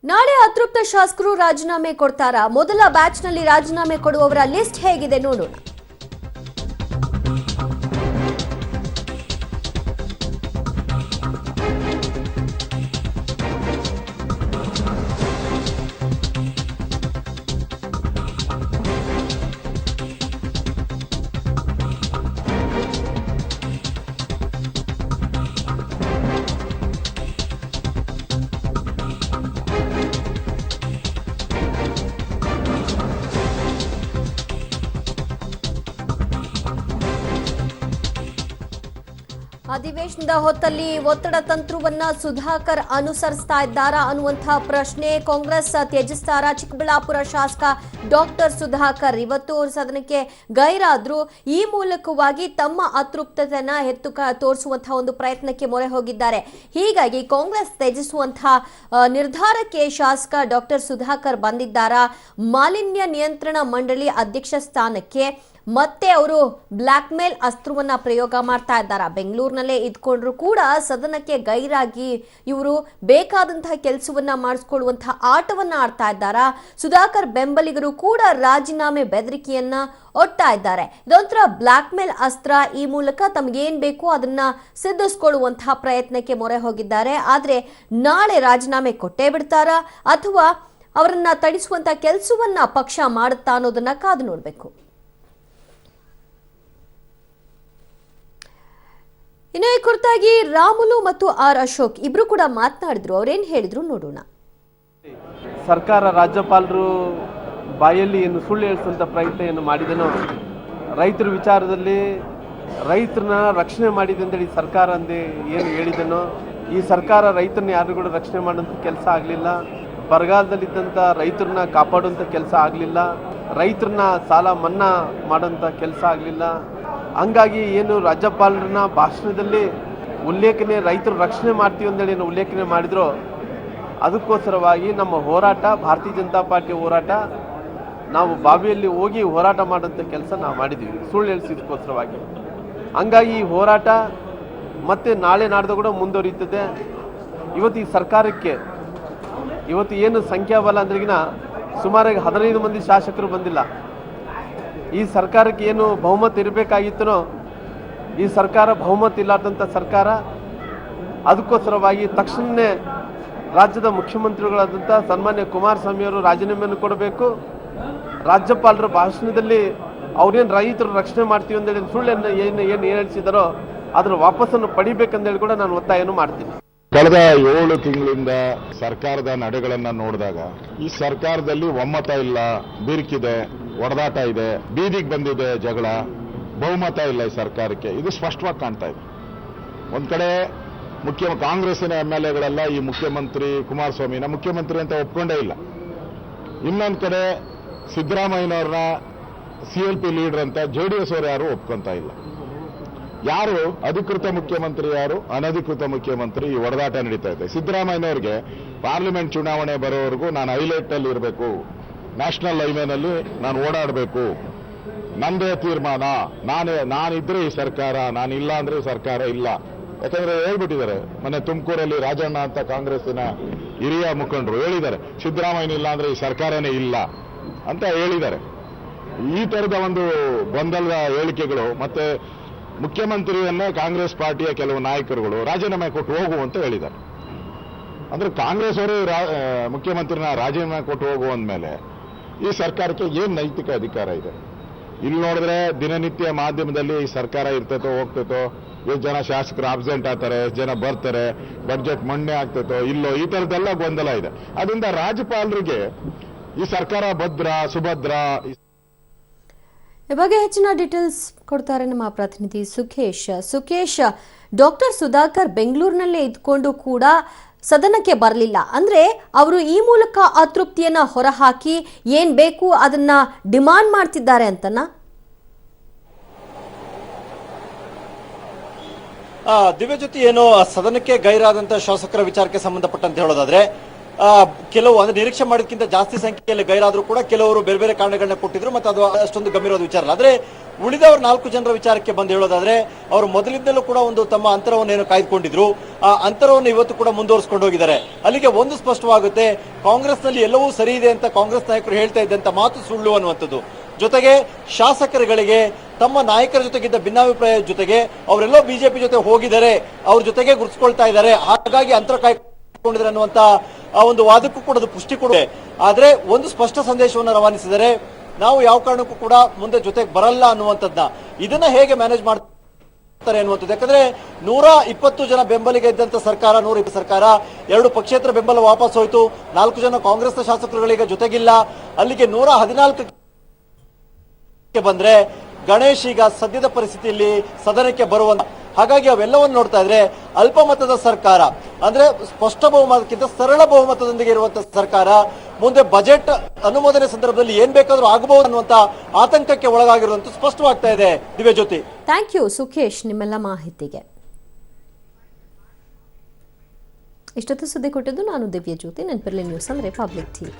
ನಾಳೆ ಅತೃಪ್ತ ಶಾಸಕರು ರಾಜೀನಾಮೆ ಕೊಡ್ತಾರಾ? ಮೊದಲ ಬ್ಯಾಚ್ನಲ್ಲಿ ರಾಜೀನಾಮೆ ಕೊಡುವವರ ಲಿಸ್ಟ್ ಹೇಗಿದೆ ನೋಡೋಣ. ಅಧಿವೇಶನದ ಹೊತ್ತಲ್ಲಿ ಒತ್ತಡ ತಂತ್ರವನ್ನ ಸುಧಾಕರ್ ಅನುಸರಿಸ್ತಾ ಇದ್ದಾರಾ ಅನ್ನುವಂತಹ ಪ್ರಶ್ನೆ ಕಾಂಗ್ರೆಸ್ ತ್ಯಜಿಸ್ತಾರ. ಚಿಕ್ಕಬಳ್ಳಾಪುರ ಶಾಸಕ ಡಾಕ್ಟರ್ ಸುಧಾಕರ್ ಇವತ್ತು ಸದನಕ್ಕೆ ಗೈರಾದ್ರು. ಈ ಮೂಲಕವಾಗಿ ತಮ್ಮ ಅತೃಪ್ತತೆಯನ್ನ ಎತ್ತು ತೋರಿಸುವಂತಹ ಒಂದು ಪ್ರಯತ್ನಕ್ಕೆ ಮೊರೆ ಹೋಗಿದ್ದಾರೆ. ಹೀಗಾಗಿ ಕಾಂಗ್ರೆಸ್ ತ್ಯಜಿಸುವಂತಹ ನಿರ್ಧಾರಕ್ಕೆ ಶಾಸಕ ಡಾಕ್ಟರ್ ಸುಧಾಕರ್ ಬಂದಿದ್ದಾರಾ? ಮಾಲಿನ್ಯ ನಿಯಂತ್ರಣ ಮಂಡಳಿ ಅಧ್ಯಕ್ಷ ಸ್ಥಾನಕ್ಕೆ ಮತ್ತೆ ಅವರು ಬ್ಲಾಕ್ ಮೇಲ್ ಅಸ್ತ್ರವನ್ನ ಪ್ರಯೋಗ ಮಾಡ್ತಾ ಇದ್ದಾರೆ. ಬೆಂಗಳೂರಿನಲ್ಲೇ ಇದ್ಕೊಂಡ್ರು ಕೂಡ ಸದನಕ್ಕೆ ಗೈರಾಗಿ ಇವರು ಬೇಕಾದಂತಹ ಕೆಲಸವನ್ನ ಮಾಡಿಸ್ಕೊಳ್ಳುವಂತಹ ಆಟವನ್ನ ಆಡ್ತಾ ಇದ್ದಾರೆ. ಸುಧಾಕರ್ ಬೆಂಬಲಿಗರು ಕೂಡ ರಾಜೀನಾಮೆ ಬೆದರಿಕೆಯನ್ನ ಒಡ್ತಾ ಇದ್ದಾರೆ. ಇದೊಂಥರ ಬ್ಲಾಕ್ ಮೇಲ್ ಅಸ್ತ್ರ. ಈ ಮೂಲಕ ತಮಗೇನ್ ಬೇಕು ಅದನ್ನ ಸಿದ್ಧಿಸ್ಕೊಳ್ಳುವಂತಹ ಪ್ರಯತ್ನಕ್ಕೆ ಮೊರೆ ಹೋಗಿದ್ದಾರೆ. ಆದ್ರೆ ನಾಳೆ ರಾಜೀನಾಮೆ ಕೊಟ್ಟೇ ಬಿಡ್ತಾರಾ ಅಥವಾ ಅವರನ್ನ ತಡಿಸುವಂತ ಕೆಲಸವನ್ನ ಪಕ್ಷ ಮಾಡುತ್ತಾ ಅನ್ನೋದನ್ನ ಕಾದು ನೋಡ್ಬೇಕು. ಇನ್ನು ಈ ಕುರಿತಾಗಿ ರಾಮುಲು ಮತ್ತು ಆರ್ ಅಶೋಕ್ ಇಬ್ರು ಕೂಡ ಮಾತನಾಡಿದ್ರು. ಅವ್ರೇನ್ ಹೇಳಿದ್ರು ನೋಡೋಣ. ಸರ್ಕಾರ ರಾಜ್ಯಪಾಲರು ಬಾಯಲ್ಲಿ ಏನು ಸುಳ್ಳು ಹೇಳಿಸುವಂತ ಪ್ರಯತ್ನ ಏನು ಮಾಡಿದನೋ, ರೈತರ ವಿಚಾರದಲ್ಲಿ ರೈತರನ್ನ ರಕ್ಷಣೆ ಮಾಡಿದೆ ಅಂತೇಳಿ ಸರ್ಕಾರ ಅಂದೇ ಏನು ಹೇಳಿದನೋ, ಈ ಸರ್ಕಾರ ರೈತರನ್ನ ಯಾರು ಕೂಡ ರಕ್ಷಣೆ ಮಾಡುವಂಥ ಕೆಲಸ ಆಗಲಿಲ್ಲ. ಬರಗಾಲದಲ್ಲಿದ್ದಂಥ ರೈತರನ್ನ ಕಾಪಾಡುವಂಥ ಕೆಲಸ ಆಗಲಿಲ್ಲ. ರೈತರನ್ನ ಸಾಲ ಮನ್ನಾ ಮಾಡುವಂಥ ಕೆಲಸ ಆಗಲಿಲ್ಲ. ಹಂಗಾಗಿ ಏನು ರಾಜ್ಯಪಾಲರನ್ನ ಭಾಷಣದಲ್ಲಿ ಉಲ್ಲೇಖನೆ ರೈತರು ರಕ್ಷಣೆ ಮಾಡ್ತೀವಿ ಅಂತೇಳಿ ಏನು ಉಲ್ಲೇಖನೆ ಮಾಡಿದ್ರು, ಅದಕ್ಕೋಸ್ಕರವಾಗಿ ನಮ್ಮ ಹೋರಾಟ, ಭಾರತೀಯ ಜನತಾ ಪಾರ್ಟಿ ಹೋರಾಟ, ನಾವು ಬಾವಿಯಲ್ಲಿ ಹೋಗಿ ಹೋರಾಟ ಮಾಡೋಂಥ ಕೆಲಸ ನಾವು ಮಾಡಿದ್ದೀವಿ ಸುಳ್ಳು ಹೇಳಿಸಿದಕ್ಕೋಸ್ಕರವಾಗಿ. ಹಂಗಾಗಿ ಈ ಹೋರಾಟ ಮತ್ತೆ ನಾಳೆ ನಾಡ್ದು ಕೂಡ ಮುಂದುವರಿಯುತ್ತದೆ. ಇವತ್ತು ಈ ಸರ್ಕಾರಕ್ಕೆ ಇವತ್ತು ಏನು ಸಂಖ್ಯಾಬಲ ಅಂದ್ರೆಗಿನ ಸುಮಾರಾಗಿ 15 ಮಂದಿ ಶಾಸಕರು ಬಂದಿಲ್ಲ. ಈ ಸರ್ಕಾರಕ್ಕೆ ಏನು ಬಹುಮತ ಇರಬೇಕಾಗಿತ್ತನೋ ಈ ಸರ್ಕಾರ ಬಹುಮತ ಇಲ್ಲಾರ್ದಂಥ ಸರ್ಕಾರ. ಅದಕ್ಕೋಸ್ಕರವಾಗಿ ತಕ್ಷಣವೇ ರಾಜ್ಯದ ಮುಖ್ಯಮಂತ್ರಿಗಳಾದಂಥ ಸನ್ಮಾನ್ಯ ಕುಮಾರಸ್ವಾಮಿಯವರು ರಾಜೀನಾಮೆಯನ್ನು ಕೊಡಬೇಕು. ರಾಜ್ಯಪಾಲರ ಭಾಷಣದಲ್ಲಿ ಅವ್ರೇನು ರೈತರು ರಕ್ಷಣೆ ಮಾಡ್ತೀವಿ ಅಂತೇಳಿ ಸುಳ್ಳನ್ನು ಏನು ಹೇಳಿಸಿದಾರೋ ಅದರ ವಾಪಸ್ಸನ್ನು ಪಡಿಬೇಕಂದೇಳಿ ಕೂಡ ನಾನು ಒತ್ತಾಯವನ್ನು ಮಾಡ್ತೀನಿ. ಕಳೆದ 7 ತಿಂಗಳಿಂದ ಸರ್ಕಾರದ ನಡೆಗಳನ್ನ ನೋಡಿದಾಗ ಈ ಸರ್ಕಾರದಲ್ಲಿ ಒಮ್ಮತ ಇಲ್ಲ, ಬಿರುಕಿದೆ, ಒಡೆದಾಟ ಇದೆ, ಬೀದಿಗೆ ಬಂದಿದೆ ಜಗಳ, ಬಹುಮತ ಇಲ್ಲ ಈ ಸರ್ಕಾರಕ್ಕೆ. ಇದು ಸ್ಪಷ್ಟವಾಗಿ ಕಾಣ್ತಾ ಇದೆ. ಒಂದ್ ಕಡೆ ಕಾಂಗ್ರೆಸ್ಸಿನ MLAಗಳೆಲ್ಲ ಈ ಮುಖ್ಯಮಂತ್ರಿ ಕುಮಾರಸ್ವಾಮಿನ ಮುಖ್ಯಮಂತ್ರಿ ಅಂತ ಒಪ್ಕೊಂಡೇ ಇಲ್ಲ. ಇನ್ನೊಂದ್ ಕಡೆ ಸಿದ್ದರಾಮಯ್ಯನವ್ರನ್ನ CLP ಲೀಡರ್ ಅಂತ JDS ಅವರು ಯಾರು ಒಪ್ಕೊಂತಾ ಇಲ್ಲ. ಯಾರು ಅಧಿಕೃತ ಮುಖ್ಯಮಂತ್ರಿ, ಯಾರು ಅನಧಿಕೃತ ಮುಖ್ಯಮಂತ್ರಿ, ಈ ಒಡೆದಾಟ ನಡೀತಾ ಇದೆ. ಸಿದ್ದರಾಮಯ್ಯನವ್ರಿಗೆ ಪಾರ್ಲಿಮೆಂಟ್ ಚುನಾವಣೆ ಬರೋವರೆಗೂ ನಾನು ಹೈಲೈಟ್ ಅಲ್ಲಿ ಇರಬೇಕು, ನ್ಯಾಷನಲ್ ಹೈವೇನಲ್ಲಿ ನಾನು ಓಡಾಡಬೇಕು, ನಂದೇ ತೀರ್ಮಾನ, ನಾನಿದ್ರೆ ಈ ಸರ್ಕಾರ, ನಾನಿಲ್ಲ ಅಂದ್ರೆ ಈ ಸರ್ಕಾರ ಇಲ್ಲ. ಯಾಕಂದ್ರೆ ಹೇಳ್ಬಿಟ್ಟಿದ್ದಾರೆ, ಮೊನ್ನೆ ತುಮಕೂರಲ್ಲಿ ರಾಜಣ್ಣ ಅಂತ ಕಾಂಗ್ರೆಸ್ಸಿನ ಹಿರಿಯ ಮುಖಂಡರು ಹೇಳಿದ್ದಾರೆ, ಸಿದ್ದರಾಮಯ್ಯ ಇಲ್ಲ ಅಂದ್ರೆ ಈ ಸರ್ಕಾರನೇ ಇಲ್ಲ ಅಂತ ಹೇಳಿದ್ದಾರೆ. ಈ ತರದ ಒಂದು ಗೊಂದಲದ ಹೇಳಿಕೆಗಳು ಮತ್ತೆ ಮುಖ್ಯಮಂತ್ರಿಯನ್ನ ಕಾಂಗ್ರೆಸ್ ಪಾರ್ಟಿಯ ಕೆಲವು ನಾಯಕರುಗಳು ರಾಜೀನಾಮೆ ಕೊಟ್ಟು ಹೋಗು ಅಂತ ಹೇಳಿದ್ದಾರೆ. ಅಂದ್ರೆ ಕಾಂಗ್ರೆಸ್ ಅವರು ಮುಖ್ಯಮಂತ್ರಿನ ರಾಜೀನಾಮೆ ಕೊಟ್ಟು ಹೋಗುವಂದ್ಮೇಲೆ ಈ ಸರ್ಕಾರಕ್ಕೆ ಏನ್ ನೈತಿಕ ಅಧಿಕಾರ ಇದೆ? ಇಲ್ಲಿ ನೋಡಿದ್ರೆ ದಿನನಿತ್ಯ ಮಾಧ್ಯಮದಲ್ಲಿ ಈ ಸರ್ಕಾರ ಇರ್ತೈತೋ ಹೋಗ್ತೈತೋ, ಎಷ್ಟು ಜನ ಶಾಸಕರು ಅಬ್ಸೆಂಟ್ ಆಗ್ತಾರೆ, ಎಷ್ಟು ಜನ ಬರ್ತಾರೆ, ಬಡ್ಜೆಟ್ ಮಂಡನೆ ಆಗ್ತೈತೋ ಇಲ್ಲೋ, ಈ ತರದ್ದೆಲ್ಲ ಗೊಂದಲ ಇದೆ. ಅದರಿಂದ ರಾಜ್ಯಪಾಲರಿಗೆ ಈ ಸರ್ಕಾರ ಭದ್ರ ಸುಭದ್ರ. ಈ ಬಗ್ಗೆ ಹೆಚ್ಚಿನ ಡೀಟೇಲ್ಸ್ ಕೊಡ್ತಾರೆ ನಮ್ಮ ಪ್ರತಿನಿಧಿ ಸುಖೇಶ್. ಡಾಕ್ಟರ್ ಸುಧಾಕರ್ ಬೆಂಗಳೂರಿನಲ್ಲೇ ಇದ್ಕೊಂಡು ಕೂಡ ಸದನಕ್ಕೆ ಬರಲಿಲ್ಲ ಅಂದ್ರೆ ಅವರು ಈ ಮೂಲಕ ಅತೃಪ್ತಿಯನ್ನ ಹೊರಹಾಕಿ ಏನ್ ಬೇಕು ಅದನ್ನ ಡಿಮಾಂಡ್ ಮಾಡ್ತಿದ್ದಾರೆ ಅಂತನಾ? ದಿವ್ಯಜ್ಯೋತಿ, ಏನು ಸದನಕ್ಕೆ ಗೈರಾದಂತಹ ಶಾಸಕರ ವಿಚಾರಕ್ಕೆ ಸಂಬಂಧಪಟ್ಟಂತೆ ಹೇಳೋದಾದ್ರೆ ಕೆಲವು ಅಂದ್ರೆ ನಿರೀಕ್ಷೆ ಮಾಡೋದಕ್ಕಿಂತ ಜಾಸ್ತಿ ಸಂಖ್ಯೆಯಲ್ಲಿ ಗೈರಾದ್ರೂ ಕೂಡ ಕೆಲವರು ಬೇರೆ ಬೇರೆ ಕಾರಣಗಳನ್ನ ಕೊಟ್ಟಿದ್ರು ಮತ್ತೆ ಅದು ಅಷ್ಟೊಂದು ಗಂಭೀರವಾದ ವಿಚಾರ ಅಲ್ಲ. ಆದ್ರೆ ಉಳಿದವರು 4 ಜನರ ವಿಚಾರಕ್ಕೆ ಬಂದು ಹೇಳೋದಾದ್ರೆ ಅವರು ಮೊದಲಿಂದಲೂ ಕೂಡ ಒಂದು ತಮ್ಮ ಅಂತರವನ್ನು ಏನು ಕಾಯ್ದುಕೊಂಡಿದ್ರು, ಆ ಅಂತರವನ್ನು ಇವತ್ತು ಕೂಡ ಮುಂದುವರಿಸಿಕೊಂಡು ಹೋಗಿದ್ದಾರೆ. ಅಲ್ಲಿಗೆ ಒಂದು ಸ್ಪಷ್ಟವಾಗುತ್ತೆ, ಕಾಂಗ್ರೆಸ್ನಲ್ಲಿ ಎಲ್ಲವೂ ಸರಿ ಇದೆ ಅಂತ ಕಾಂಗ್ರೆಸ್ ನಾಯಕರು ಹೇಳ್ತಾ ಇದ್ದಂತ ಮಾತು ಸುಳ್ಳು ಅನ್ನುವಂಥದ್ದು. ಜೊತೆಗೆ ಶಾಸಕರುಗಳಿಗೆ ತಮ್ಮ ನಾಯಕರ ಜೊತೆಗಿದ್ದ ಭಿನ್ನಾಭಿಪ್ರಾಯದ ಜೊತೆಗೆ ಅವರೆಲ್ಲೋ ಬಿಜೆಪಿ ಜೊತೆ ಹೋಗಿದ್ದಾರೆ, ಅವ್ರ ಜೊತೆಗೆ ಗುರುತಿಸ್ಕೊಳ್ತಾ ಇದ್ದಾರೆ, ಹಾಗಾಗಿ ಅಂತರ ಕಾಯ್ಕೊಂಡಿದ್ದಾರೆ ಅನ್ನುವಂತ ಆ ಒಂದು ವಾದಕ್ಕೂ ಕೂಡ ಅದು ಪುಷ್ಟಿ ಕೊಡುತ್ತೆ. ಆದ್ರೆ ಒಂದು ಸ್ಪಷ್ಟ ಸಂದೇಶವನ್ನು ರವಾನಿಸಿದರೆ, ನಾವು ಯಾವ ಕಾರಣಕ್ಕೂ ಕೂಡ ಮುಂದೆ ಜೊತೆಗೆ ಬರಲ್ಲ ಅನ್ನುವಂಥದ್ದನ್ನ, ಇದನ್ನ ಹೇಗೆ ಮ್ಯಾನೇಜ್ ಮಾಡ್ತಾರೆ ಅನ್ನುವಂಥದ್ದು. ಯಾಕಂದ್ರೆ 120 ಜನ ಬೆಂಬಲಿಗೆ ಇದ್ದಂತ ಸರ್ಕಾರ, 120 ಸರ್ಕಾರ, 2 ಪಕ್ಷೇತರ ಬೆಂಬಲ ವಾಪಸ್ ಹೋಯ್ತು, 4 ಜನ ಕಾಂಗ್ರೆಸ್ನ ಶಾಸಕರುಗಳಿಗೆ ಜೊತೆಗಿಲ್ಲ, ಅಲ್ಲಿಗೆ 114 ಬಂದ್ರೆ ಗಣೇಶ್ ಈಗ ಸದ್ಯದ ಪರಿಸ್ಥಿತಿಯಲ್ಲಿ ಸದನಕ್ಕೆ ಬರುವಂತ. ಹಾಗಾಗಿ ಅವೆಲ್ಲವನ್ನು ನೋಡ್ತಾ ಇದ್ರೆ ಅಲ್ಪಮತದ ಸರ್ಕಾರ ಅಂದ್ರೆ ಸ್ಪಷ್ಟ ಬಹುಮತಕ್ಕಿಂತ ಸರಳ ಬಹುಮತದೊಂದಿಗೆ ಇರುವಂತಹ ಸರ್ಕಾರ ಮುಂದೆ ಬಜೆಟ್ ಅನುಮೋದನೆ ಸಂದರ್ಭದಲ್ಲಿ ಏನ್ ಬೇಕಾದ್ರೂ ಆಗಬಹುದು ಅನ್ನುವಂತ ಆತಂಕಕ್ಕೆ ಒಳಗಾಗಿರುವಂತ ಸ್ಪಷ್ಟವಾಗ್ತಾ ಇದೆ. ದಿವ್ಯಜ್ಯೋತಿ, ಥ್ಯಾಂಕ್ ಯು ಸುಖೇಶ್ ನಿಮ್ಮೆಲ್ಲ ಮಾಹಿತಿಗೆ. ಇಷ್ಟೊತ್ತು ಸುದ್ದಿ ಕೊಟ್ಟಿದ್ದು ನಾನು ದಿವ್ಯಜ್ಯೋತಿ. ನೆನಪಿರಲಿ, ನ್ಯೂಸ್ ಅಂದ್ರೆ ಪಬ್ಲಿಕ್ ಟಿವಿ.